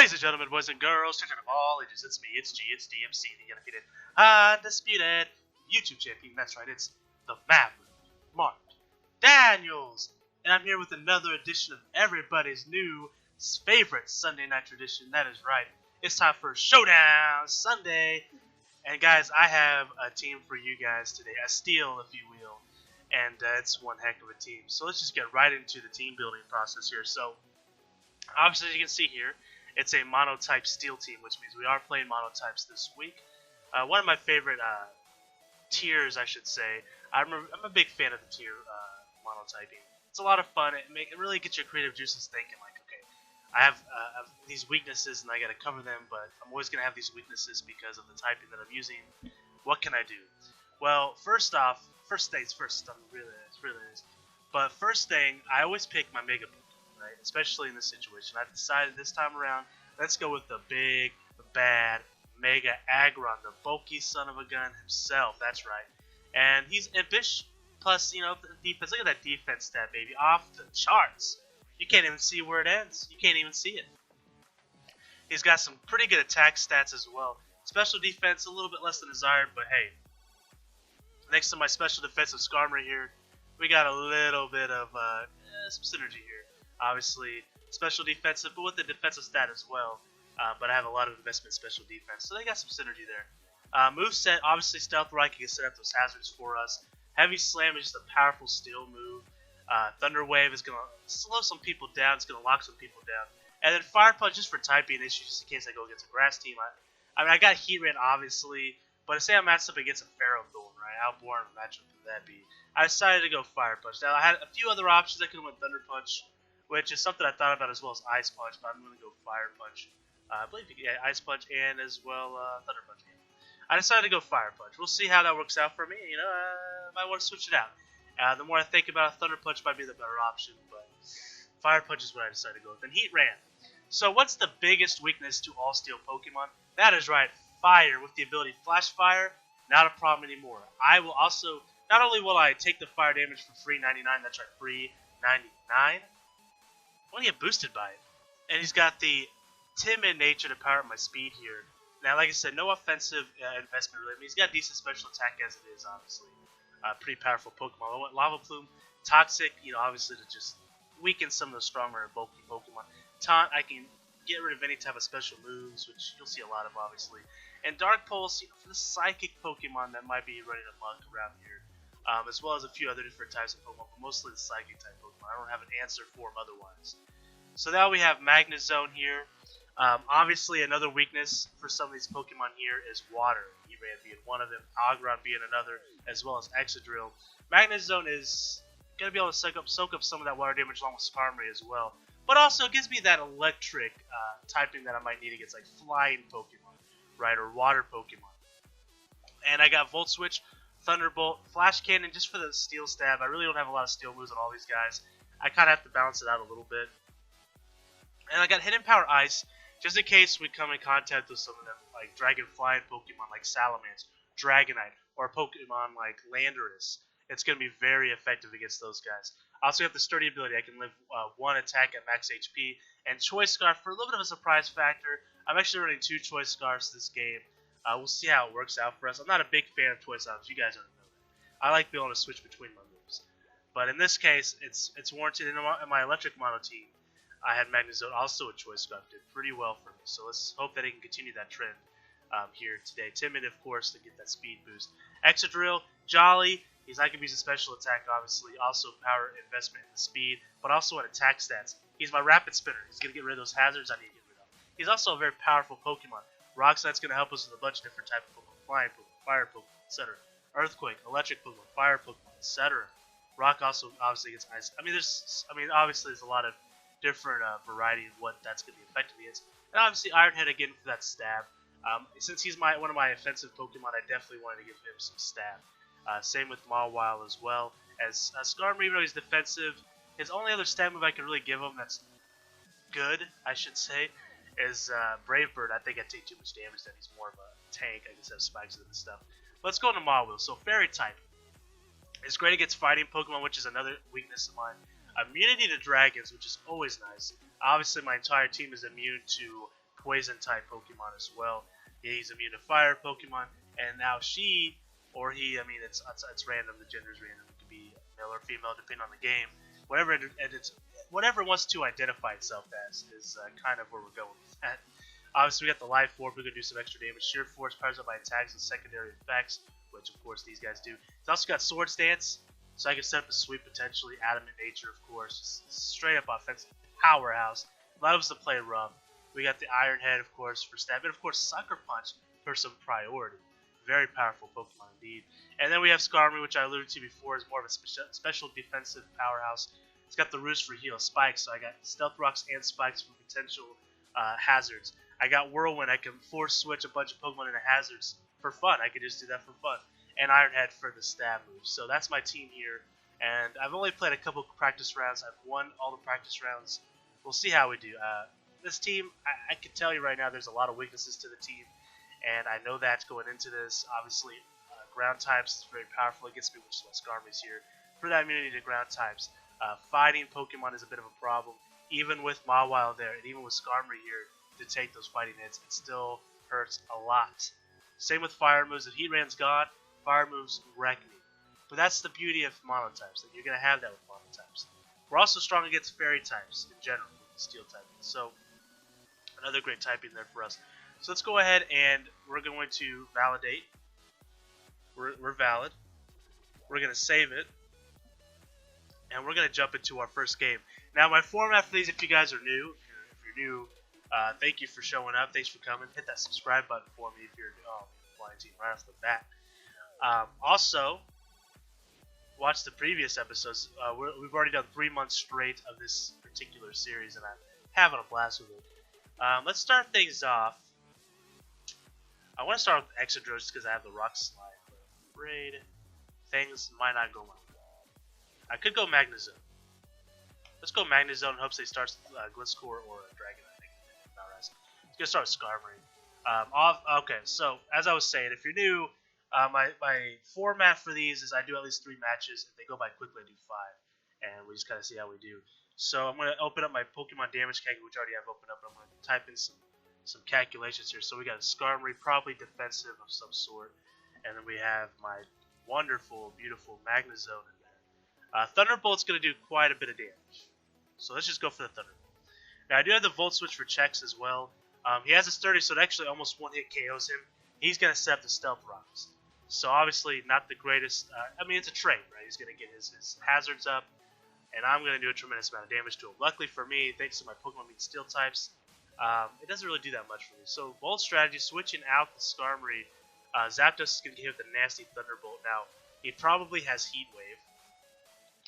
Ladies and gentlemen, boys and girls, children of all ages, it's me, it's G, it's DMC, the undefeated, undisputed YouTube champion. That's right, it's the Maverick, Mark Daniels. And I'm here with another edition of everybody's new favorite Sunday night tradition. That is right, it's time for Showdown Sunday. And guys, I have a team for you guys today, a steal, if you will. And it's one heck of a team. So let's just get right into the team building process here. So, obviously, as you can see here, it's a monotype steel team, which means we are playing monotypes this week. One of my favorite tiers, I should say. I'm a big fan of the tier monotyping. It's a lot of fun. It really gets your creative juices thinking, like, okay, I have these weaknesses and I got to cover them, but I'm always going to have these weaknesses because of the typing that I'm using. What can I do? Well, first off, first things first. But first thing, I always pick my Mega Book. Right? Especially in this situation. I've decided this time around, let's go with the big, bad, Mega Aggron, the bulky son of a gun himself. That's right. And he's impish, plus, you know, defense. Look at that defense stat, baby. Off the charts. You can't even see where it ends. You can't even see it. He's got some pretty good attack stats as well. Special defense, a little bit less than desired, but hey. Next to my special defensive Skarmory here, we got a little bit of some synergy here. Obviously, special defensive, but with the defensive stat as well. But I have a lot of investment in special defense, so they got some synergy there. Moveset, obviously Stealth Rock can set up those hazards for us. Heavy Slam is just a powerful steel move. Thunder Wave is going to slow some people down, it's going to lock some people down. And then Fire Punch just for typing issues, just in case I go against a grass team. I mean, I got Heat Rain, obviously, but say I'm matched up against a Ferrothorn, right? How boring of a matchup would that be? I decided to go Fire Punch. Now, I had a few other options. I could have went Thunder Punch, which is something I thought about as well as Ice Punch, but I'm going to go Fire Punch. I believe Ice Punch and as well Thunder Punch. I decided to go Fire Punch. We'll see how that works out for me. You know, I might want to switch it out. The more I think about it, Thunder Punch might be the better option, but Fire Punch is what I decided to go with. And Heat Ran. So what's the biggest weakness to all steel Pokemon? That is right, Fire. With the ability Flash Fire, not a problem anymore. I will also, not only will I take the fire damage for free 99, that's right, free 99. I want to get boosted by it. And he's got the timid nature to power up my speed here. Now, like I said, no offensive investment really. I mean, he's got decent special attack as it is, obviously. Pretty powerful Pokemon. I want Lava Plume, Toxic, you know, obviously to just weaken some of the stronger and bulky Pokemon. Taunt, I can get rid of any type of special moves, which you'll see a lot of, obviously. And Dark Pulse, you know, for the Psychic Pokemon that might be running amok around here. As well as a few other different types of Pokemon, but mostly the Psychic type Pokemon. I don't have an answer for them otherwise. So now we have Magnezone here. Obviously, another weakness for some of these Pokemon here is water. Heatran being one of them, Aggron being another, as well as Excadrill. Magnezone is going to be able to soak up some of that water damage along with Skarmory as well. But also it gives me that electric typing that I might need against like flying Pokemon, right, or water Pokemon. And I got Volt Switch, Thunderbolt, Flash Cannon just for the Steel Stab. I really don't have a lot of Steel moves on all these guys. I kind of have to balance it out a little bit. And I got Hidden Power Ice, just in case we come in contact with some of them, like Dragon Flying Pokemon like Salamence, Dragonite, or Pokemon like Landorus. It's going to be very effective against those guys. I also have the Sturdy ability. I can live one attack at max HP. And Choice Scarf, for a little bit of a surprise factor, I'm actually running 2 Choice Scarves this game. We'll see how it works out for us. I'm not a big fan of Choice Scarves. You guys already know that. I like being able to switch between my moves. But in this case, it's warranted. In my electric mono team, I had Magnezone, also a Choice Scarf, did pretty well for me. So let's hope that it can continue that trend here today. Timid, of course, to get that speed boost. Excadrill, Jolly. He's not going to use a special attack, obviously. Also power investment in the speed, but also in attack stats. He's my Rapid Spinner. He's going to get rid of those hazards I need to get rid of. He's also a very powerful Pokemon. Rock Slide's going to help us with a bunch of different types of Pokemon. Flying Pokemon, Fire Pokemon, etc. Earthquake, Electric Pokemon, Fire Pokemon, etc. Rock also obviously gets ice. Obviously there's a lot of different variety of what that's going to be effective against. And obviously Iron Head again for that stab. Since he's one of my offensive Pokemon, I definitely wanted to give him some stab. Same with Mawile as well. As Skarmory, even though he's defensive, his only other stab move I can really give him that's good, I should say, is Brave Bird. I think I take too much damage, then he's more of a tank. I just have spikes and stuff. Let's go into Mawile. So Fairy type. It's great against fighting Pokemon, which is another weakness of mine. Immunity to dragons, which is always nice. Obviously, my entire team is immune to poison type Pokemon as well. He's immune to fire Pokemon, and now she or he, I mean, it's random. The gender is random. It could be male or female depending on the game. Whatever whatever it wants to identify itself as is kind of where we're going with that. Obviously, we got the Life Orb. We're gonna do some extra damage. Sheer Force powers up by attacks and secondary effects, which of course these guys do. It's also got Swords Dance, so I can set up a sweep potentially. Adamant Nature, of course, straight up offensive powerhouse. Allows us to play rough. We got the Iron Head, of course, for stab, and of course Sucker Punch for some priority. Very powerful Pokemon indeed. And then we have Skarmory, which I alluded to before, is more of a special defensive powerhouse. It's got the Roost for heal, Spikes, so I got Stealth Rocks and Spikes for potential hazards. I got Whirlwind. I can force switch a bunch of Pokemon into hazards for fun. I could just do that for fun. And Iron Head for the stab move. So that's my team here. And I've only played a couple practice rounds. I've won all the practice rounds. We'll see how we do. This team, I can tell you right now, there's a lot of weaknesses to the team. And I know that going into this. Obviously, ground types is very powerful against me, which is why Skarmory's here. For that immunity to ground types. Fighting Pokemon is a bit of a problem. Even with Mawile there, and even with Skarmory here, to take those fighting hits, it still hurts a lot. Same with fire moves. If Heat Rain's gone, fire moves wreck me. But that's the beauty of mono types, that you're going to have that with mono types. We're also strong against fairy types in general, with steel typing. So, another great typing there for us. So let's go ahead and we're going to validate. We're valid. We're going to save it. And we're going to jump into our first game. Now, my format for these, if you guys are new, if you're new, thank you for showing up. Thanks for coming. Hit that subscribe button for me if you're flying team right off the bat. Also, watch the previous episodes. We've already done 3 months straight of this particular series, and I'm having a blast with it. Let's start things off. I want to start with Exodros just because I have the Rock Slide, but I'm afraid things might not go my way. I could go Magnezone. Let's go Magnezone in hopes they start Gliscor or Dragonite. Let's get start with Skarmory. Okay, so as I was saying, if you're new, my format for these is I do at least 3 matches. If they go by quickly, I do 5, and we just kind of see how we do. So I'm going to open up my Pokemon damage calculator, which I already have opened up. I'm going to type in some calculations here. So we got a Skarmory, probably defensive of some sort, and then we have my wonderful, beautiful Magnezone in there. Thunderbolt's going to do quite a bit of damage. So let's just go for the Thunderbolt. Now I do have the Volt Switch for checks as well. He has a sturdy, so it actually almost one hit KOs him. He's going to set up the Stealth Rocks. So obviously not the greatest. I mean, it's a trade, right? He's going to get his hazards up, and I'm going to do a tremendous amount of damage to him. Luckily for me, thanks to my Pokemon being Steel types, it doesn't really do that much for me. So bold strategy, switching out the Skarmory. Zapdos is going to get hit with a nasty Thunderbolt. Now, he probably has Heat Wave.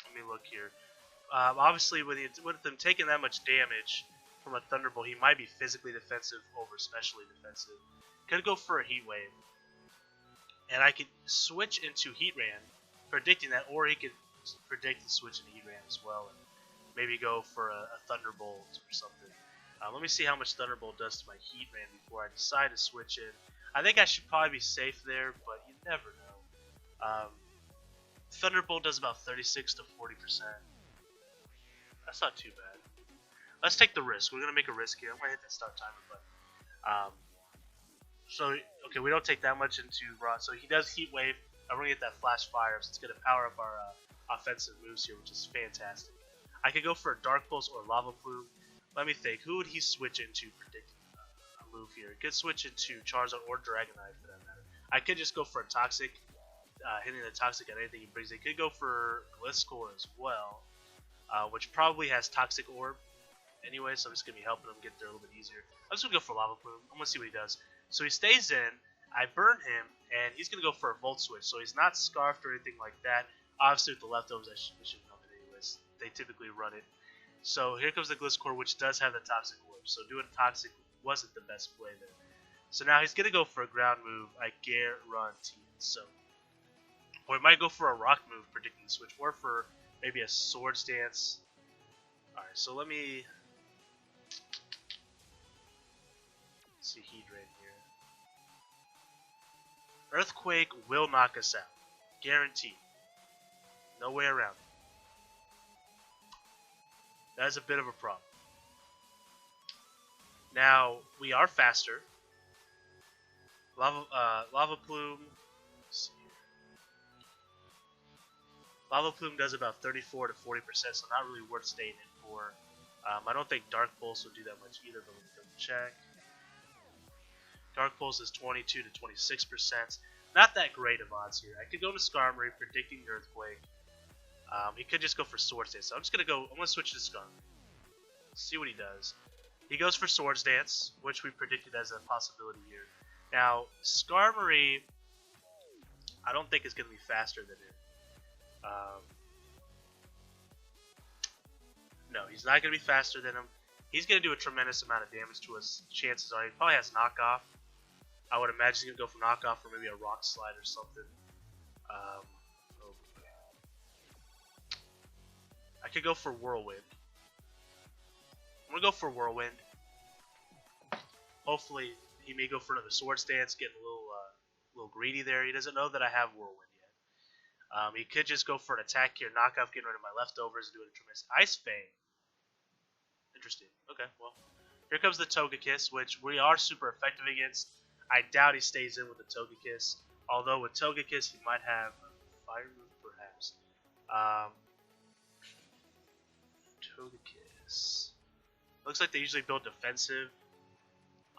Let me look here. Obviously, with them taking that much damage from a Thunderbolt, he might be physically defensive over especially defensive. Could go for a Heat Wave. And I could switch into Heatran, predicting that, or he could predict the switch into Heatran as well, and maybe go for a Thunderbolt or something. Let me see how much Thunderbolt does to my Heatran before I decide to switch in. I think I should probably be safe there, but you never know. Thunderbolt does about 36 to 40%. That's not too bad. Let's take the risk. We're going to make a risk here. I'm going to hit that start timer button. So, okay, we don't take that much into Raw. So he does Heat Wave. I'm going to get that Flash Fire, so it's going to power up our offensive moves here, which is fantastic. I could go for a Dark Pulse or Lava Plume. Let me think. Who would he switch into predicting a move here? He could switch into Charizard or Dragonite for that matter. I could just go for a Toxic, hitting the Toxic at anything he brings. They could go for Gliscor as well, which probably has Toxic Orb anyway, so I'm just going to be helping him get there a little bit easier. I'm just going to go for Lava Plume. I'm going to see what he does. So he stays in, I burn him, and he's going to go for a Volt Switch. So he's not scarfed or anything like that. Obviously with the leftovers, I should know it anyways. They typically run it. So here comes the Gliscor, which does have the Toxic Orb. So doing Toxic wasn't the best play there. So now he's going to go for a ground move, I guarantee it. So, or he might go for a rock move, predicting the switch, or for maybe a Swords Dance. Alright, so let me see Heatran here. Earthquake will knock us out. Guaranteed. No way around it. That is a bit of a problem. Now, we are faster. Lava Plume. Let's see here. Lava Plume does about 34 to 40%, so not really worth staying in for. I don't think Dark Pulse will do that much either, but let me double check. Dark Pulse is 22 to 26%. Not that great of odds here. I could go to Skarmory, predicting the Earthquake. He could just go for Swords Dance, so I'm gonna switch to Skarmory. See what he does. He goes for Swords Dance, which we predicted as a possibility here. Now, Skarmory, I don't think is gonna be faster than him. No, he's not going to be faster than him. He's going to do a tremendous amount of damage to us. Chances are he probably has knockoff. I would imagine he's going to go for knockoff or maybe a rock slide or something. I could go for Whirlwind. I'm going to go for Whirlwind. Hopefully he may go for another Swords Dance, getting a little greedy there. He doesn't know that I have Whirlwind yet. He could just go for an attack here, knockoff, getting rid of my leftovers, and doing a tremendous Ice Fang. Interesting. Okay, well, here comes the Togekiss, which we are super effective against. I doubt he stays in with the Togekiss. Although with Togekiss, he might have a Fire move, perhaps. Togekiss. Looks like they usually build defensive.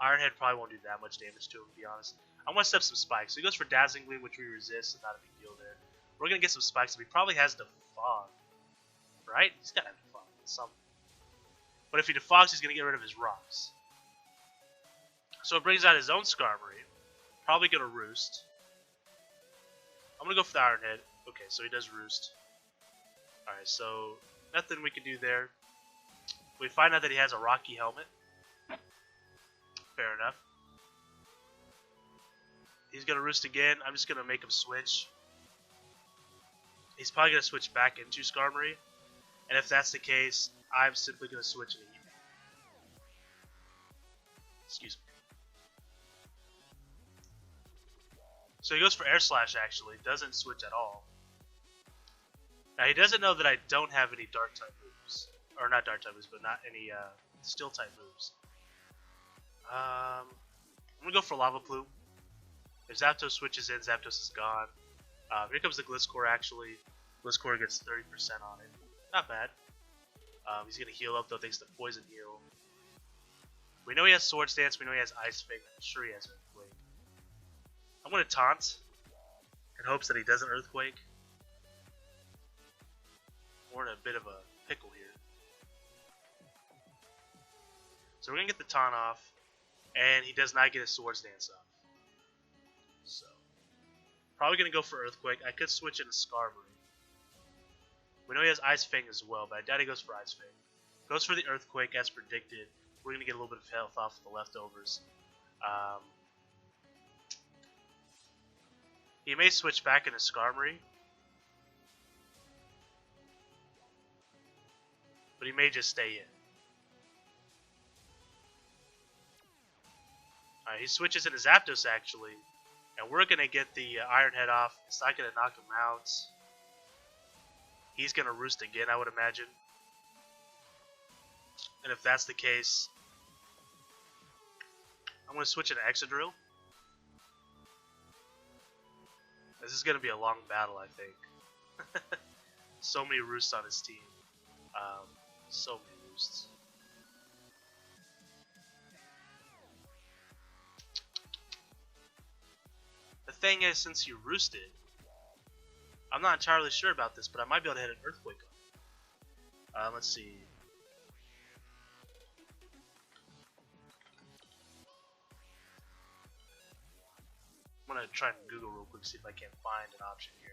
Ironhead probably won't do that much damage to him, to be honest. I'm going to step some spikes. So he goes for Dazzling Gleam, which we resist, so not a big deal there. We're going to get some spikes. He probably has Defog, right? He's got to have Defog in something. But if he defogs, he's going to get rid of his rocks. So it brings out his own Skarmory. Probably going to Roost. I'm going to go for the Ironhead. Okay, so he does Roost. Alright, so nothing we can do there. We find out that he has a Rocky Helmet. Fair enough. He's going to Roost again. I'm just going to make him switch. He's probably going to switch back into Skarmory. And if that's the case, I'm simply going to switch into Eevee. Excuse me. So he goes for Air Slash, actually. Doesn't switch at all. Now, he doesn't know that I don't have any Dark-type moves. Or not Dark-type moves, but not any Steel-type moves. I'm going to go for Lava Plume. If Zapdos switches in, Zapdos is gone. Here comes the Gliscor, actually. Gliscor gets 30% on it. Not bad. He's going to heal up, though, thanks to Poison Heal. We know he has Swords Dance. We know he has Ice Fang. I'm sure he has Earthquake. I'm going to Taunt in hopes that he doesn't Earthquake. We're in a bit of a pickle here. So we're going to get the Taunt off. And he does not get his Swords Dance off. So, probably going to go for Earthquake. I could switch into Skarmory. We know he has Ice Fang as well, but I doubt he goes for Ice Fang. Goes for the Earthquake as predicted. We're going to get a little bit of health off of the leftovers. He may switch back into Skarmory. But he may just stay in. Alright, he switches into Zapdos actually. And we're going to get the Iron Head off. It's not going to knock him out. He's going to Roost again, I would imagine. And if that's the case, I'm going to switch into Excadrill. This is going to be a long battle, I think. So many Roosts on his team. So many Roosts. The thing is, since you Roosted, I'm not entirely sure about this, but I might be able to hit an Earthquake on. Let's see. I'm going to try and Google real quick, see if I can't find an option here.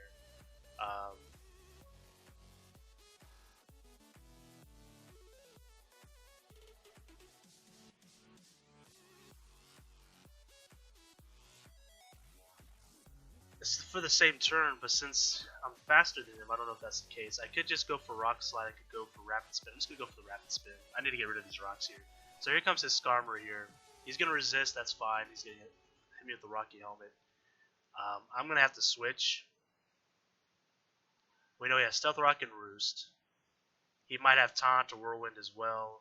It's for the same turn, but since I'm faster than him, I don't know if that's the case. I could just go for Rock Slide, I could go for Rapid Spin. I'm just going to go for the Rapid Spin. I need to get rid of these rocks here. So here comes his Skarmory here. He's going to resist, that's fine. He's going to hit me with the Rocky Helmet. I'm going to have to switch. We know he has Stealth Rock and Roost. He might have Taunt or Whirlwind as well.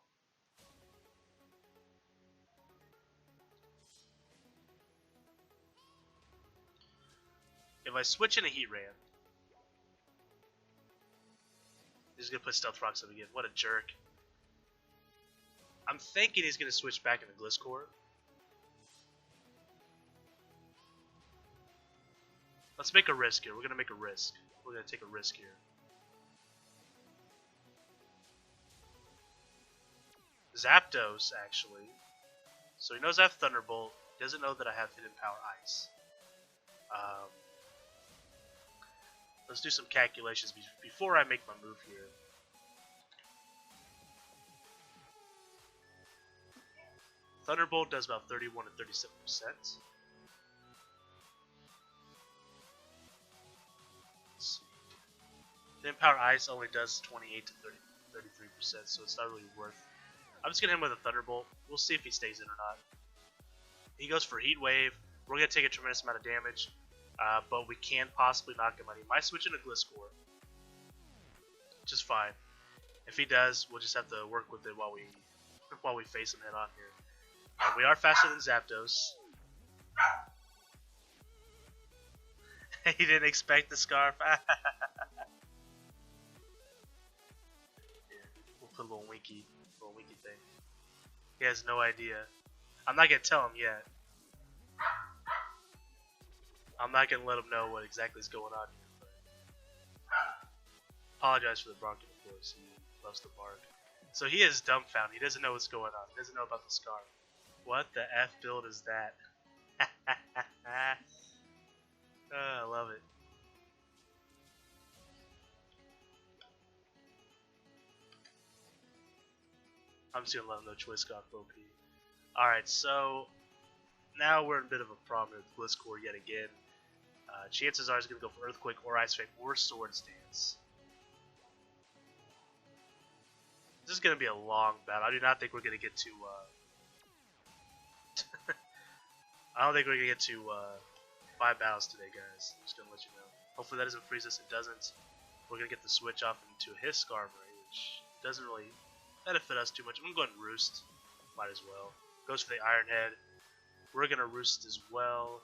if I switch in a Heat Ram, he's going to put Stealth Rocks up again. What a jerk. I'm thinking he's going to switch back into Gliscor. Let's make a risk here. We're going to make a risk. We're going to take a risk here. Zapdos, actually. So he knows I have Thunderbolt. He doesn't know that I have Hidden Power Ice. Let's do some calculations before I make my move here. Thunderbolt does about 31 to 37%. Hidden Power Ice only does 28 to 33%, so it's not really worth. I'm just gonna hit him with a Thunderbolt. We'll see if he stays in or not. He goes for Heat Wave. We're gonna take a tremendous amount of damage, but we can possibly knock him out. He might switch into Gliscor, which is fine. If he does, we'll just have to work with it while we face him head on here. We are faster than Zapdos. He didn't expect the Scarf. We'll put a little winky thing. He has no idea. I'm not gonna tell him yet. I'm not gonna let him know what exactly is going on here. But apologize for the barking, of course. He loves to bark. So he is dumbfounded. He doesn't know what's going on. He doesn't know about the Scarf. What the F build is that? Oh, I love it. I'm just gonna let him know Choice Scarf OP. Alright, so now we're in a bit of a problem with Gliscor yet again. Chances are he's gonna go for Earthquake or Ice Fang or Swords Dance. This is gonna be a long battle. I do not think we're gonna get to I don't think we're gonna get to 5 battles today, guys. I'm just gonna let you know. Hopefully that doesn't freeze us. It doesn't. We're gonna get the switch off into his Skarmory, which doesn't really benefit us too much. I'm gonna go ahead and Roost. Might as well. Goes for the Iron Head. We're gonna Roost as well.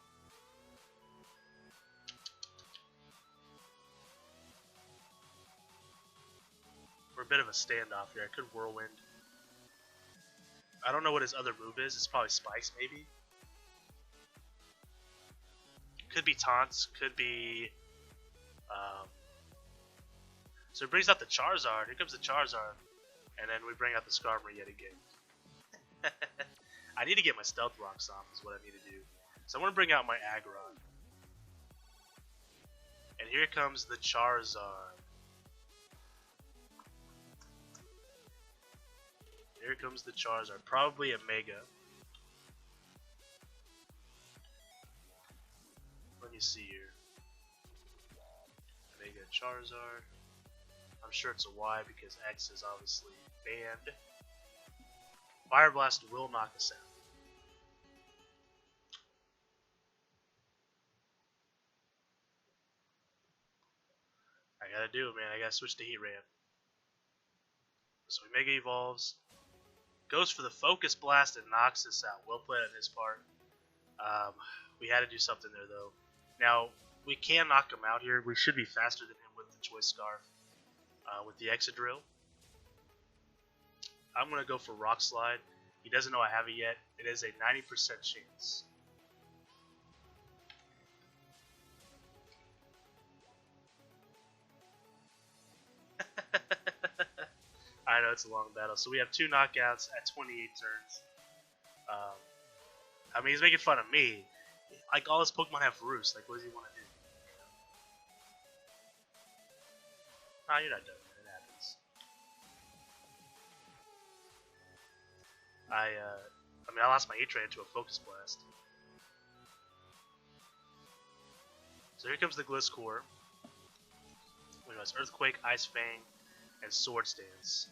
We're a bit of a standoff here. I could Whirlwind. I don't know what his other move is. It's probably Spikes, maybe. Could be Taunts. Could be. So he brings out the Charizard. Here comes the Charizard. And then we bring out the Skarmory yet again. I need to get my Stealth Rocks off is what I need to do. So I'm going to bring out my Aggron. And here comes the Charizard. Here comes the Charizard. Probably a Mega. Let me see here. Mega Charizard. I'm sure it's a Y because X is obviously banned. Fire Blast will knock us out. I gotta do it, man. I gotta switch to Heat Ram. So he Mega Evolves. Goes for the Focus Blast and knocks us out. Well played on his part. We had to do something there, though. Now, we can knock him out here. We should be faster than him with the Choice Scarf. With the Excadrill. I'm going to go for Rock Slide. He doesn't know I have it yet. It is a 90% chance. I know it's a long battle. So we have 2 knockouts at 28 turns. I mean, he's making fun of me. Like, all his Pokemon have Roost. Like, what does he want to do? Nah, you're not done. It happens. I lost my Heatran into a Focus Blast. So here comes the Gliscor. We have Earthquake, Ice Fang, and Swords Dance.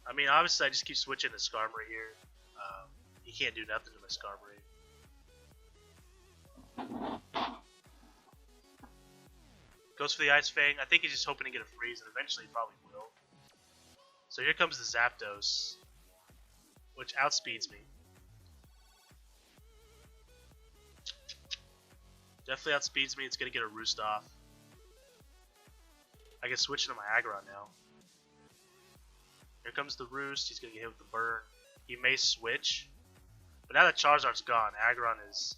I mean, obviously, I just keep switching to Skarmory here. He can't do nothing to my Skarmory. Goes for the Ice Fang. I think he's just hoping to get a freeze, and eventually he probably will. So here comes the Zapdos, which outspeeds me. Definitely outspeeds me. It's going to get a roost off. I can switch into my Aggron now. Here comes the roost. He's going to get hit with the burn. He may switch. But now that Charizard's gone, Aggron's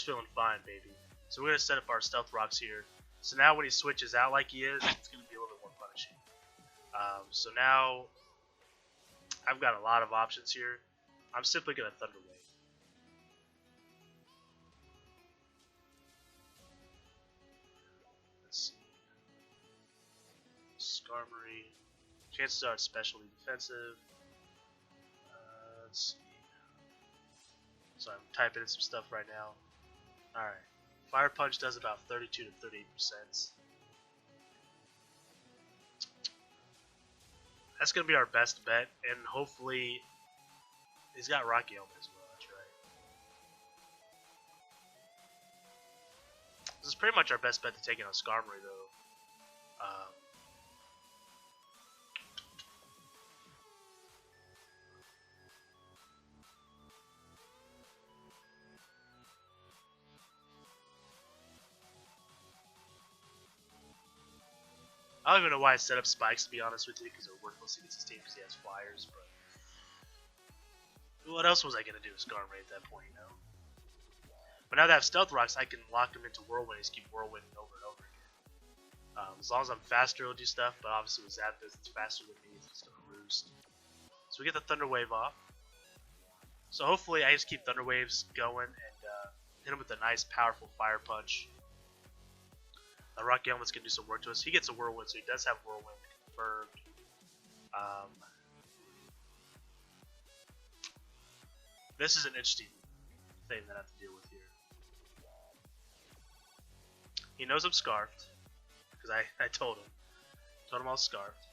feeling fine, baby. So we're going to set up our Stealth Rocks here. So now when he switches out like he is, it's going to be a little bit more punishing. So now I've got a lot of options here. I'm simply going to Thunder Wave. Let's see. Skarmory. Chances are it's specially defensive. Let's see. So I'm typing in some stuff right now. Alright. Fire Punch does about 32 to 38%. That's going to be our best bet, and hopefully he's got Rocky Helmet as well, that's right. This is pretty much our best bet to take it on Skarmory, though. I don't even know why I set up spikes, to be honest with you, because they're worthless against his team because he has flyers, but what else was I going to do with Skarmory at that point, you know? But now that I have Stealth Rocks, I can lock him into Whirlwind and just keep Whirlwinding over and over again. As long as I'm faster, it'll do stuff, but obviously with Zapdos, it's faster than me, it's just going to roost. So we get the Thunder Wave off. So hopefully I just keep Thunder Waves going and hit him with a nice, powerful Fire Punch. Rocky Helmet's going to do some work to us. He gets a Whirlwind, so he does have Whirlwind confirmed. This is an interesting thing that I have to deal with here. He knows I'm Scarfed, because I told him. Told him I was Scarfed.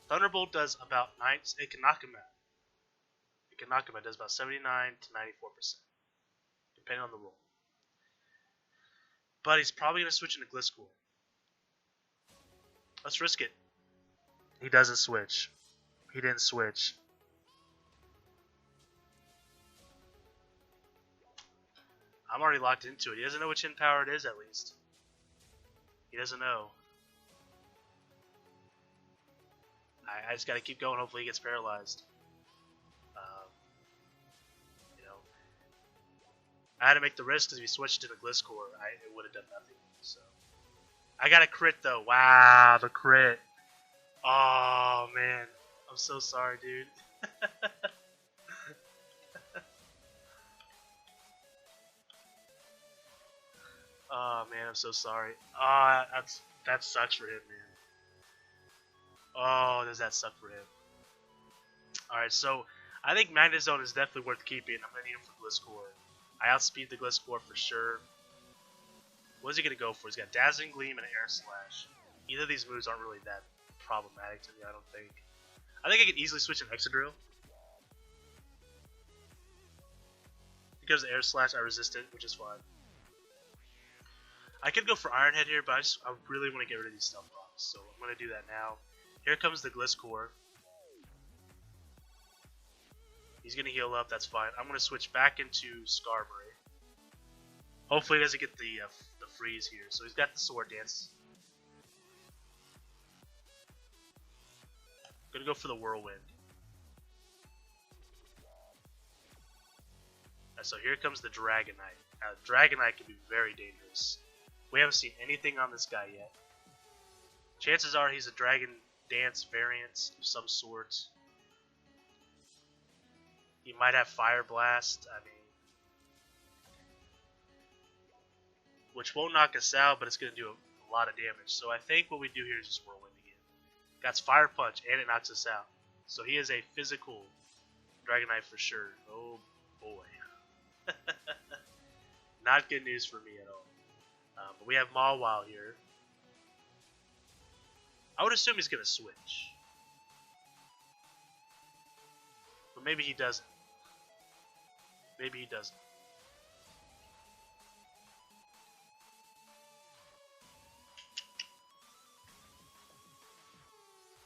Thunderbolt does about 9, it can knock him out. It can knock him out, it does about 79 to 94%, depending on the roll. But he's probably going to switch into Gliscor. Let's risk it. He doesn't switch. He didn't switch. I'm already locked into it. He doesn't know which in power it is, at least. He doesn't know. I just got to keep going. Hopefully he gets paralyzed. I had to make the risk because if he switched to the Gliscor, it would have done nothing. So I got a crit though. Wow, the crit. Oh man, I'm so sorry, dude. Oh man, I'm so sorry. Oh, that sucks for him, man. Oh, does that suck for him? All right, so I think Magnezone is definitely worth keeping. I'm gonna need him for Gliscor. I outspeed the Gliscor for sure. What is he going to go for? He's got Dazzling Gleam and Air Slash. Either of these moves aren't really that problematic to me, I don't think. I think I could easily switch an Excadrill. Because of Air Slash, I resist it, which is fine. I could go for Iron Head here, but I really want to get rid of these Stealth Rocks, so I'm going to do that now. Here comes the Gliscor. He's going to heal up, that's fine. I'm going to switch back into Skarmory. Hopefully he doesn't get the freeze here. So he's got the Sword Dance. Going to go for the Whirlwind. And so here comes the Dragonite. Now Dragonite can be very dangerous. We haven't seen anything on this guy yet. Chances are he's a Dragon Dance variant of some sort. He might have Fire Blast, I mean, which won't knock us out, but it's going to do a lot of damage. So I think what we do here is just Whirlwind again. Got Fire Punch, and it knocks us out. So he is a physical Dragonite for sure. Oh boy. Not good news for me at all. But we have Mawile here. I would assume he's going to switch. But maybe he doesn't. Maybe he doesn't.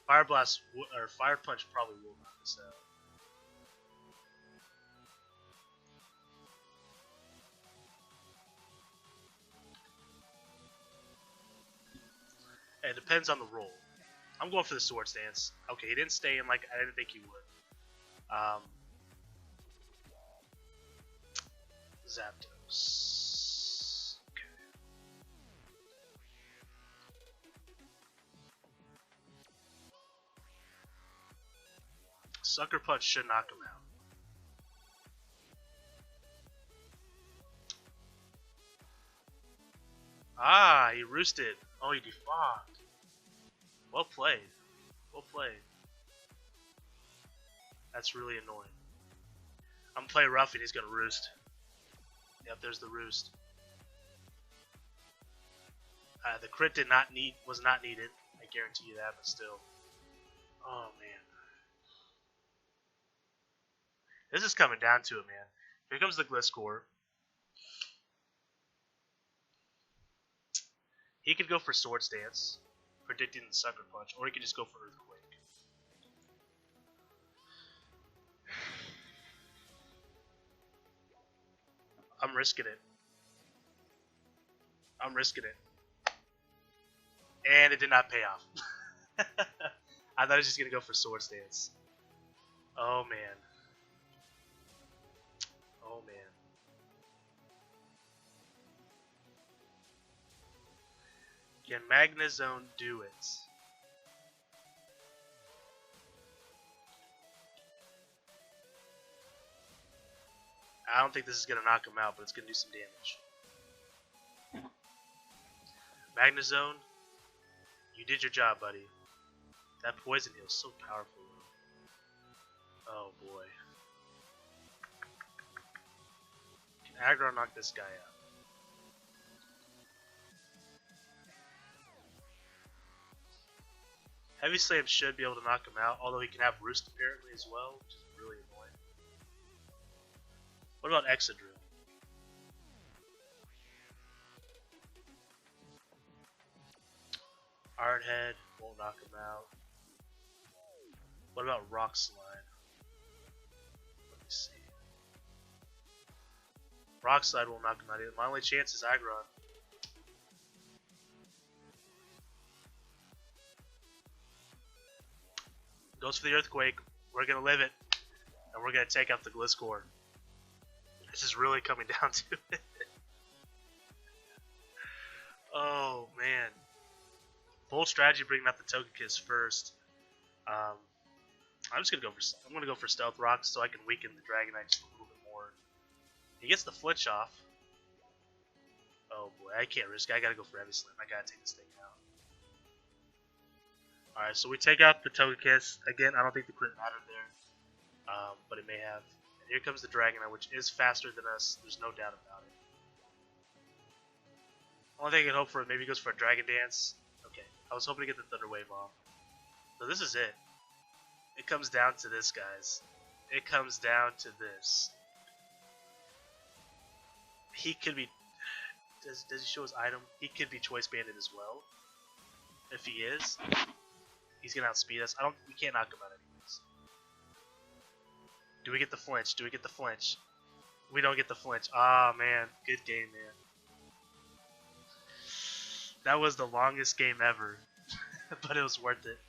Fire Blast or Fire Punch probably will knock us out. It depends on the roll. I'm going for the sword stance. Okay, he didn't stay in like I didn't think he would. Zapdos. Okay. Sucker Punch should knock him out. Ah, he roosted. Oh, he defogged. Well played. Well played. That's really annoying. I'm gonna play rough and he's gonna roost. Yep, there's the roost. The crit was not needed. I guarantee you that, but still. Oh man. This is coming down to it, man. Here comes the Gliscor. He could go for Sword Stance, predicting the Sucker Punch, or he could just go for Earthquake. I'm risking it. I'm risking it. And it did not pay off. I thought he was just going to go for Sword Stance. Oh, man. Oh, man. Can Magnezone do it? I don't think this is going to knock him out, but it's going to do some damage. Magnezone, you did your job, buddy. That poison heal is so powerful. Oh boy. Can aggro knock this guy out? Heavy Slam should be able to knock him out, although he can have Roost apparently as well, which is really annoying. What about Excadrill? Iron Head won't knock him out. What about Rock Slide? Let me see. Rock Slide won't knock him out either. My only chance is Aggron. Goes for the Earthquake. We're going to live it. And we're going to take out the Gliscor. This is really coming down to it. Oh, man. Full strategy bringing out the Togekiss first. I'm just gonna go for Stealth Rock so I can weaken the Dragonite just a little bit more. He gets the flinch off. Oh boy, I can't risk it. I gotta go for Heavy Slam. I gotta take this thing out. Alright, so we take out the Togekiss. Again, I don't think the crit mattered there. But it may have. And here comes the Dragonite, which is faster than us. There's no doubt about it. Only thing I can hope for, maybe he goes for a Dragon Dance. Okay, I was hoping to get the Thunder Wave off. So this is it. It comes down to this, guys. It comes down to this. He could be... Does he show his item? He could be Choice Banded as well. If he is, he's going to outspeed us. We can't knock him out anyways. Do we get the flinch? Do we get the flinch? We don't get the flinch. Ah, man. Good game, man. That was the longest game ever. But it was worth it.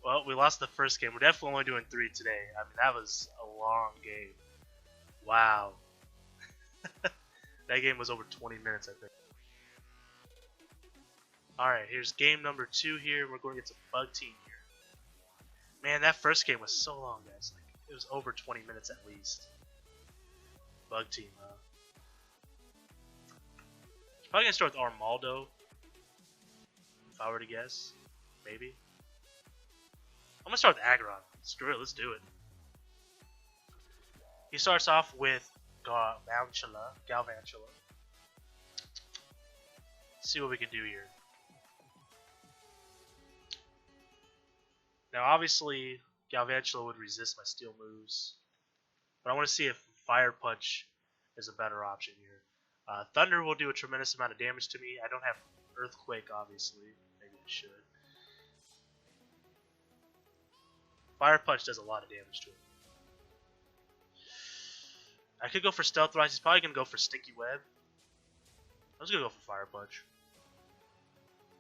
Well, we lost the first game. We're definitely only doing 3 today. I mean, that was a long game. Wow. That game was over 20 minutes, I think. Alright, here's game number 2 here. We're going against a Bug Team here. Man, that first game was so long, guys. Like, it was over 20 minutes at least. Bug Team, huh? Probably gonna start with Armaldo. If I were to guess. Maybe. I'm gonna start with Aggron. Screw it, let's do it. He starts off with Galvantula. See what we can do here. Now, obviously, Galvantula would resist my steel moves, but I want to see if Fire Punch is a better option here. Thunder will do a tremendous amount of damage to me. I don't have Earthquake, obviously. Maybe I should. Fire Punch does a lot of damage to him. I could go for Stealth Rise. He's probably going to go for Sticky Web. I was going to go for Fire Punch.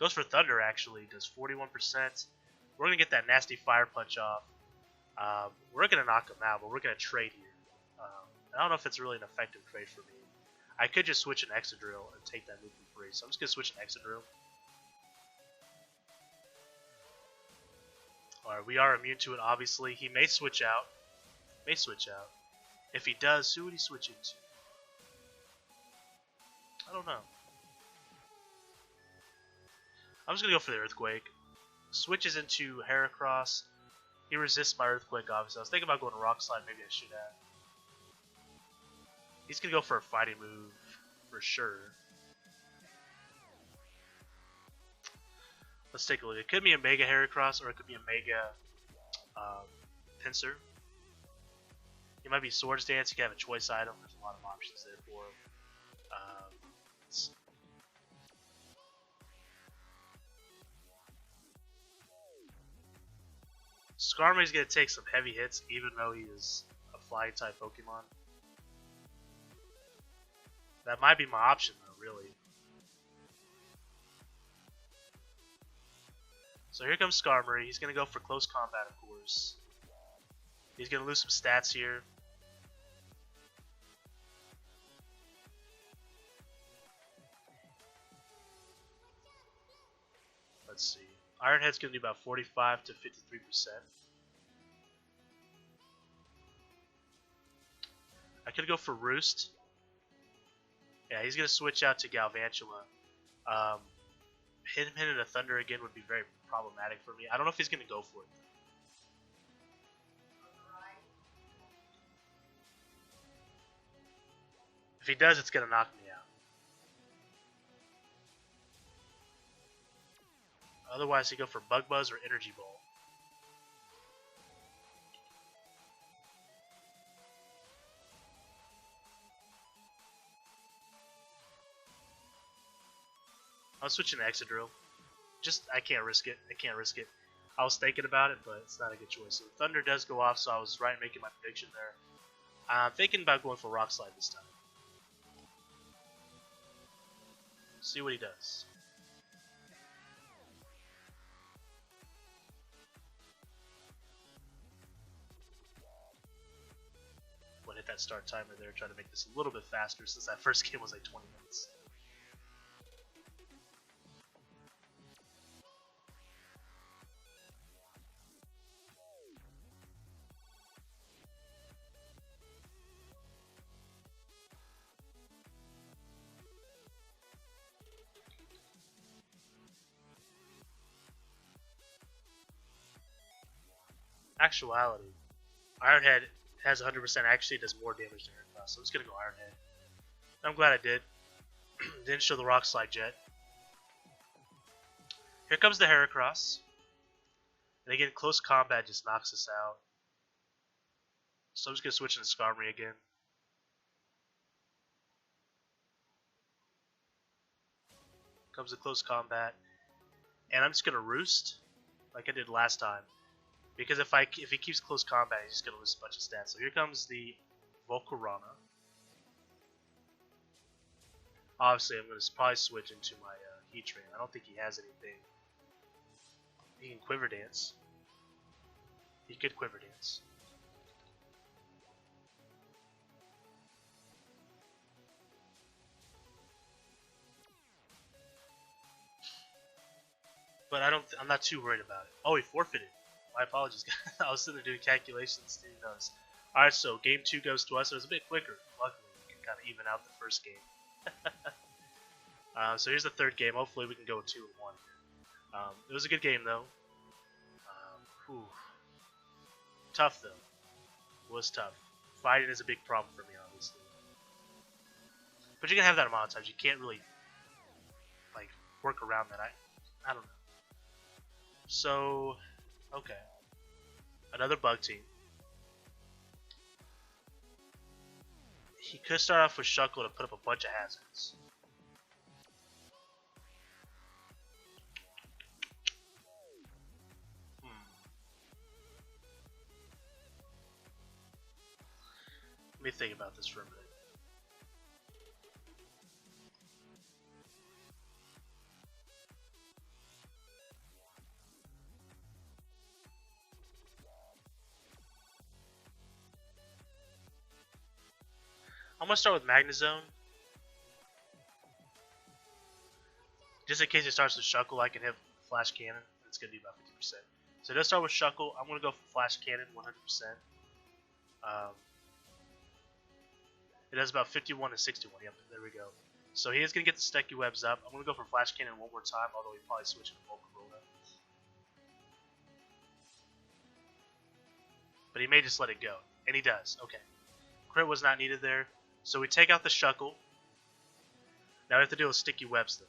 Goes for Thunder, actually. Does 41%. We're going to get that nasty Fire Punch off. We're going to knock him out, but we're going to trade here. I don't know if it's really an effective trade for me. I could just switch an Excadrill and take that move for free. So I'm just going to switch an Excadrill. Alright, we are immune to it, obviously. He may switch out. If he does, who would he switch into? I don't know. I'm just going to go for the Earthquake. Switches into Heracross. He resists my Earthquake, obviously. I was thinking about going to Rock Slide. Maybe I should have. He's going to go for a fighting move for sure. Let's take a look. It could be a Mega Heracross or it could be a Mega Pinsir. It might be Swords Dance. You can have a choice item. There's a lot of options there for him. Skarmory's going to take some heavy hits even though he is a flying type Pokemon. That might be my option though, really. So here comes Skarmory. He's going to go for close combat, of course. He's going to lose some stats here. Let's see. Iron Head's going to do about 45 to 53%. I could go for Roost. Yeah, he's going to switch out to Galvantula. Hitting a Thunder again would be very problematic for me. I don't know if he's going to go for it. If he does, it's going to knock me out. Otherwise, he go for Bug Buzz or Energy Ball. I'll switch into Excadrill. I can't risk it. I was thinking about it, but it's not a good choice. So Thunder does go off, so I was right in making my prediction there. I'm thinking about going for Rock Slide this time. See what he does. We'll hit that start timer there, try to make this a little bit faster since that first game was like 20 minutes. Actuality, Iron Head has 100% actually does more damage than Heracross, so I'm just gonna go Iron Head. I'm glad I did. Didn't show the Rock Slide jet. Here comes the Heracross. And again, close combat just knocks us out. So I'm just gonna switch into Skarmory again. Comes the close combat. And I'm just gonna Roost like I did last time. Because if he keeps close combat, he's just going to lose a bunch of stats. So here comes the Volcarona. Obviously, I'm going to probably switch into my Heatran. I don't think he has anything. He can Quiver Dance. He could Quiver Dance. But I'm not too worried about it. Oh, he forfeited. My apologies, guys. I was sitting there doing calculations, didn't notice. Alright, so game 2 goes to us. It was a bit quicker. Luckily, we can kind of even out the first game. So here's the third game. Hopefully, we can go 2-1 here. It was a good game, though. Tough, though. It was tough. Fighting is a big problem for me, obviously. But you can have that amount of times. You can't really, like, work around that. I don't know. So... okay. Another bug team. He could start off with Shuckle to put up a bunch of hazards. Let me think about this for a minute. I'm gonna start with Magnezone. Just in case it starts to Shuckle, I can hit Flash Cannon. It's gonna do about 50%. So it does start with Shuckle. I'm gonna go for Flash Cannon 100%. It does about 51 and 61. Yep, there we go. So he is gonna get the Sticky Webs up. I'm gonna go for Flash Cannon one more time, although he probably switch to Volcarona. But he may just let it go. And he does. Okay. Crit was not needed there. So we take out the Shuckle. Now we have to deal with Sticky Webs, though.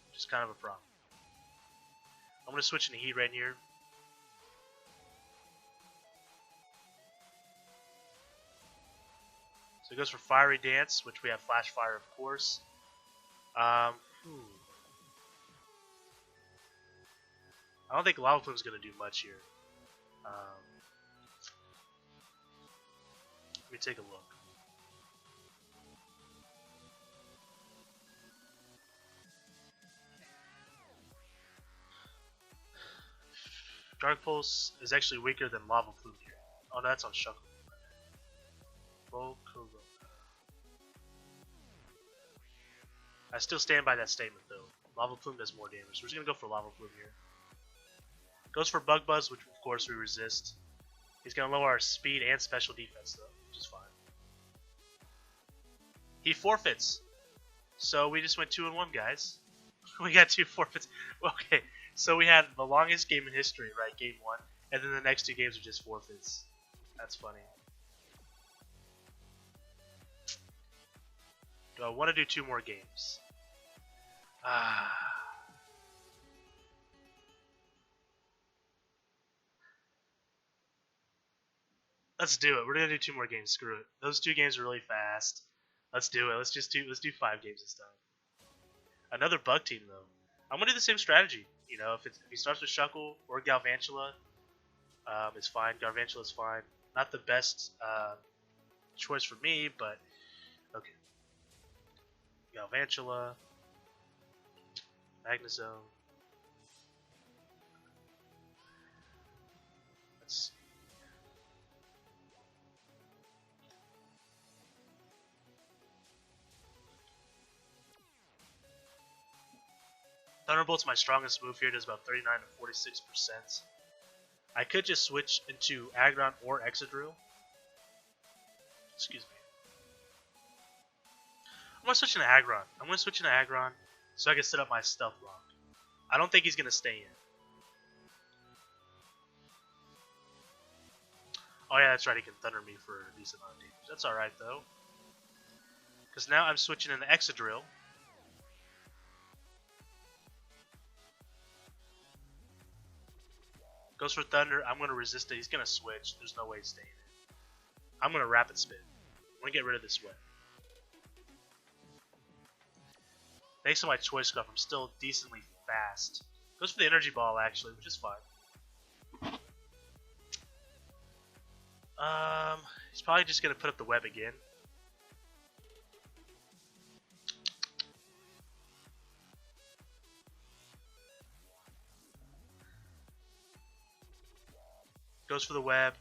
Which is kind of a problem. I'm going to switch into Heat right here. So he goes for Fiery Dance, which we have Flash Fire, of course. I don't think Lava Plume's going to do much here. Let me take a look. Dark Pulse is actually weaker than Lava Plume here. Oh, no, that's on Shuckle. Volcarona. I still stand by that statement, though. Lava Plume does more damage. We're just going to go for Lava Plume here. Goes for Bug Buzz, which of course we resist. He's going to lower our speed and special defense, though, which is fine. He forfeits. So we just went 2-1, guys. We got 2 forfeits. Okay, so we had the longest game in history, right? Game 1. And then the next 2 games are just forfeits. That's funny. Do I want to do 2 more games? Let's do it. We're gonna do 2 more games. Screw it. Those 2 games are really fast. Let's do it. Let's do 5 games this time. Another bug team though. I'm gonna do the same strategy. You know, if he starts with Shuckle or Galvantula, it's fine. Garvantula's fine. Not the best choice for me, but okay. Galvantula, Magnezone. Let's see. Thunderbolt's my strongest move here. It does about 39 to 46%. I could just switch into Aggron or Excadrill. Excuse me. I'm going to switch into Aggron. I'm going to switch into Aggron so I can set up my Stealth Rock. I don't think he's going to stay in. Oh yeah, that's right. He can Thunder me for a decent amount of damage. That's alright though. Because now I'm switching into Excadrill. Goes for Thunder. I'm going to resist it. He's going to switch. There's no way he's staying in. I'm going to Rapid Spin. I'm going to get rid of this Web. Thanks to my Choice Scarf, I'm still decently fast. Goes for the Energy Ball, actually, which is fine. He's probably just going to put up the Web again. Goes for the Web.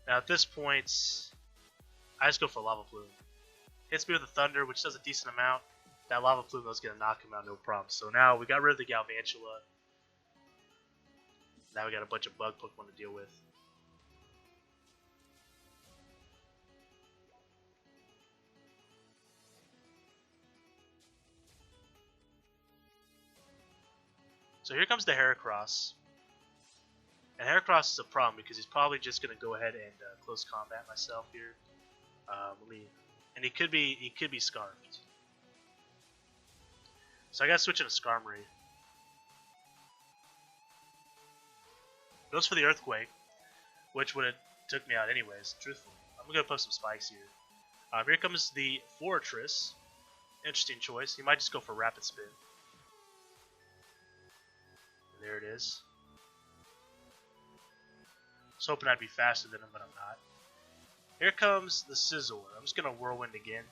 Now at this point, I just go for Lava Plume. Hits me with a Thunder, which does a decent amount. That Lava Plume is going to knock him out, no problem. So now we got rid of the Galvantula. Now we got a bunch of bug Pokemon to deal with. So here comes the Heracross. And Heracross is a problem because he's probably just going to go ahead and close combat myself here. And he could be scarfed. So I got to switch into Skarmory. Goes for the Earthquake, which would have took me out anyways, truthfully. I'm going to put some spikes here. Here comes the Fortress. Interesting choice. He might just go for Rapid Spin. And there it is. I was hoping I'd be faster than him, but I'm not. Here comes the Scizor. I'm just going to Whirlwind again.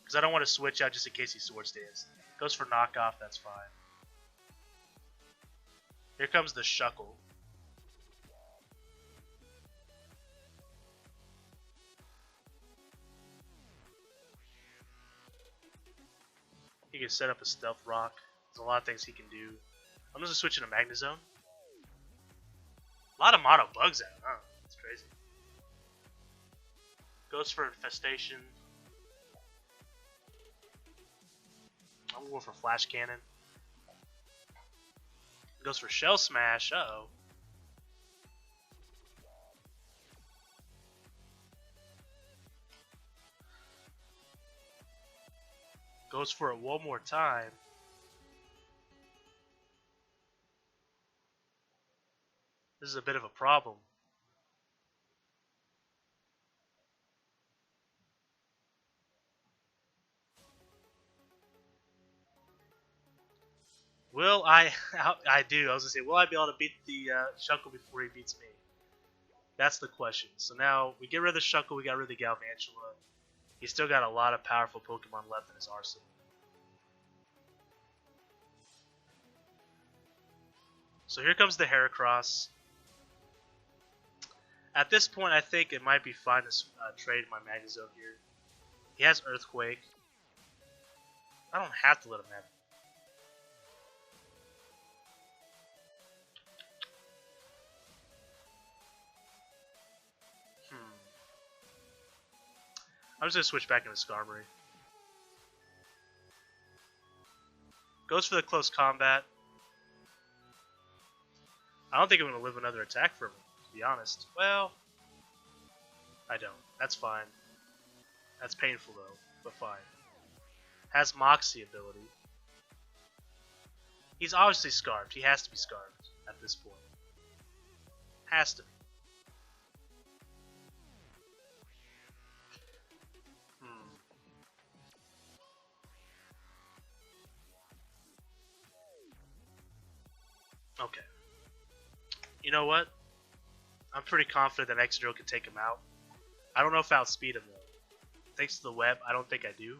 Because I don't want to switch out just in case he Sword Stance. Goes for knockoff, that's fine. Here comes the Shuckle. He can set up a Stealth Rock. There's a lot of things he can do. I'm just switching to Magnezone. A lot of mono bugs out, huh? That's crazy. Goes for Infestation. I'm going for Flash Cannon. Goes for Shell Smash. Uh-oh. Goes for it one more time. This is a bit of a problem. Will I? I do. I was gonna say, will I be able to beat the Shuckle before he beats me? That's the question. So now we get rid of the Shuckle. We got rid of the Galvantula. He's still got a lot of powerful Pokemon left in his arsenal. So here comes the Heracross. At this point, I think it might be fine to trade my Magnezone here. He has Earthquake. I don't have to let him have it. I'm just going to switch back into Skarmory. Goes for the close combat. I don't think I'm going to live another attack from him, to be honest. Well, I don't. That's fine. That's painful, though, but fine. Has Moxie ability. He's obviously Scarfed. He has to be Scarfed at this point. Has to be. Okay. You know what? I'm pretty confident that X-Drill can take him out. I don't know if I'll outspeed him though. Thanks to the web, I don't think I do.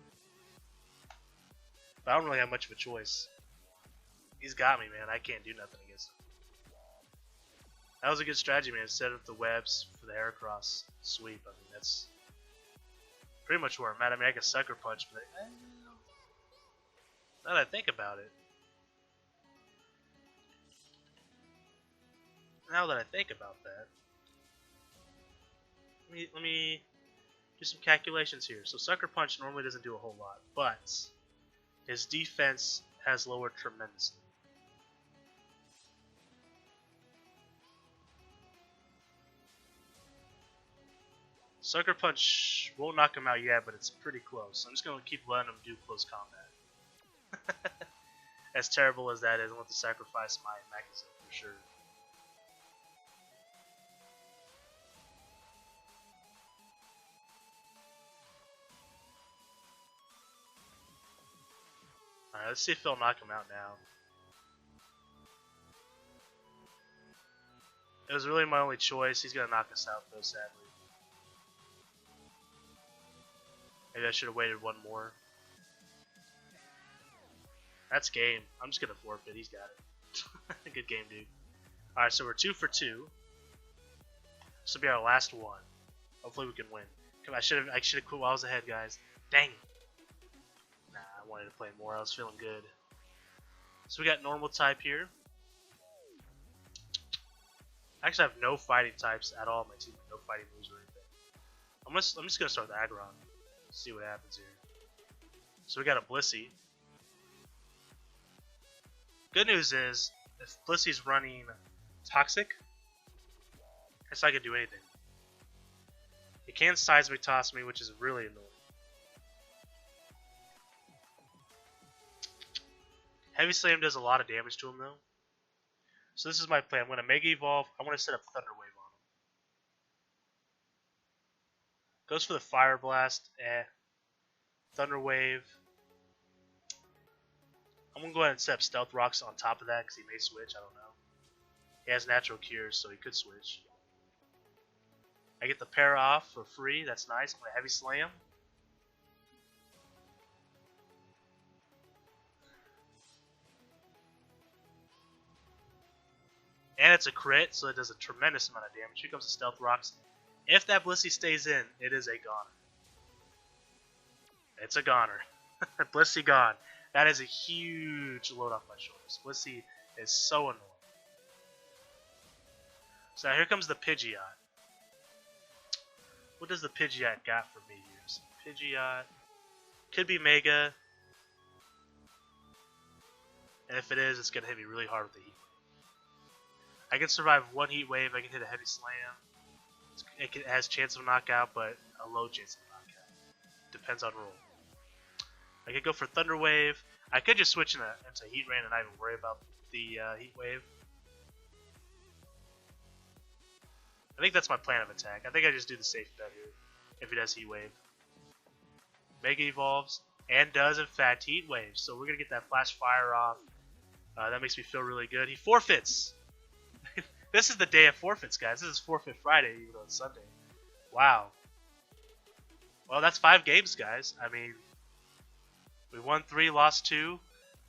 But I don't really have much of a choice. He's got me, man. I can't do nothing against him. That was a good strategy, man. Set up the webs for the Heracross sweep. I mean, that's pretty much where I'm at. I mean, I can Sucker Punch, but now that I think about it, let me do some calculations here. So Sucker Punch normally doesn't do a whole lot, but his defense has lowered tremendously. Sucker Punch won't knock him out yet, but it's pretty close. I'm just going to keep letting him do close combat. As terrible as that is, I want to sacrifice my Magnezone for sure. Alright, let's see if he'll knock him out now. It was really my only choice. He's going to knock us out though, sadly. Maybe I should have waited one more. That's game. I'm just going to forfeit. He's got it. Good game, dude. Alright, so we're 2 for 2. This will be our last one. Hopefully we can win. Come on, I should have quit while I was ahead, guys. Dang it. Nah, I wanted to play more. I was feeling good. So we got normal type here. I actually have no fighting types at all on my team. No fighting moves or anything. I'm just going to start with Aggron. See what happens here. So we got a Blissey. Good news is, if Blissey's running Toxic, it's not going to do anything. It can Seismic Toss me, which is really annoying. Heavy Slam does a lot of damage to him though. So this is my plan. I'm going to Mega Evolve. I want to set up Thunder Wave on him. Goes for the Fire Blast. Thunder Wave. I'm going to go ahead and set up Stealth Rocks on top of that because he may switch. I don't know. He has Natural Cures, so he could switch. I get the Para off for free. That's nice. I'm going to Heavy Slam. And it's a crit, so it does a tremendous amount of damage. Here comes the Stealth Rocks. If that Blissey stays in, it is a goner. It's a goner. Blissey gone. That is a huge load off my shoulders. Blissey is so annoying. So now here comes the Pidgeot. What does the Pidgeot got for me here? So Pidgeot could be Mega. And if it is, it's going to hit me really hard with the Heat Wave. I can survive one Heat Wave. I can hit a Heavy Slam. It has chance of knockout, but a low chance of knockout. Depends on roll. I could go for Thunder Wave. I could just switch into Heat Rain and not even worry about the Heat Wave. I think that's my plan of attack. I think I just do the safe bet here if it has Heat Wave. Mega evolves and does in fact Heat Wave. So we're going to get that Flash Fire off. That makes me feel really good. He forfeits. This is the day of forfeits, guys. This is Forfeit Friday, even though it's Sunday. Wow. Well, that's 5 games, guys. I mean, we won 3, lost 2.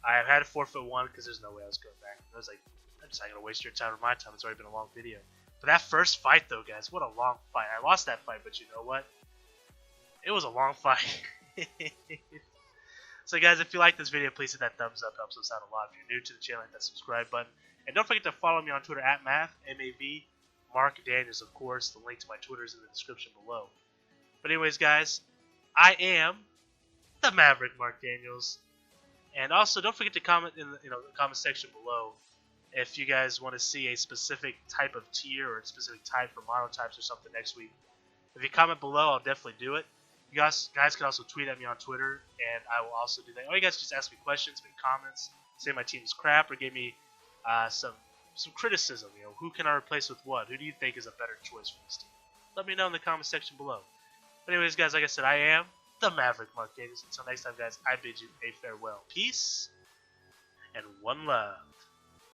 I had to forfeit 1 because there's no way I was going back. I was like, I'm just not going to waste your time or my time. It's already been a long video. But that first fight, though, guys, what a long fight. I lost that fight, but you know what? It was a long fight. So, guys, if you like this video, please hit that thumbs up. It helps us out a lot. If you're new to the channel, hit that subscribe button. And don't forget to follow me on Twitter at Mav, M-A-V, Mark Daniels, of course. The link to my Twitter is in the description below. But anyways, guys, I am the Maverick Mark Daniels. And also, don't forget to comment in the comment section below if you guys want to see a specific type of tier or a specific type for monotypes or something next week. If you comment below, I'll definitely do it. You guys can also tweet at me on Twitter, and I will also do that. Or you guys just ask me questions, make comments, say my team is crap, or give me some criticism. You know, who can I replace with what? Who do you think is a better choice for this team? Let me know in the comment section below. But anyways, guys, like I said, I am the Maverick Mark Daniels. Until next time, guys, I bid you a farewell. Peace and one love.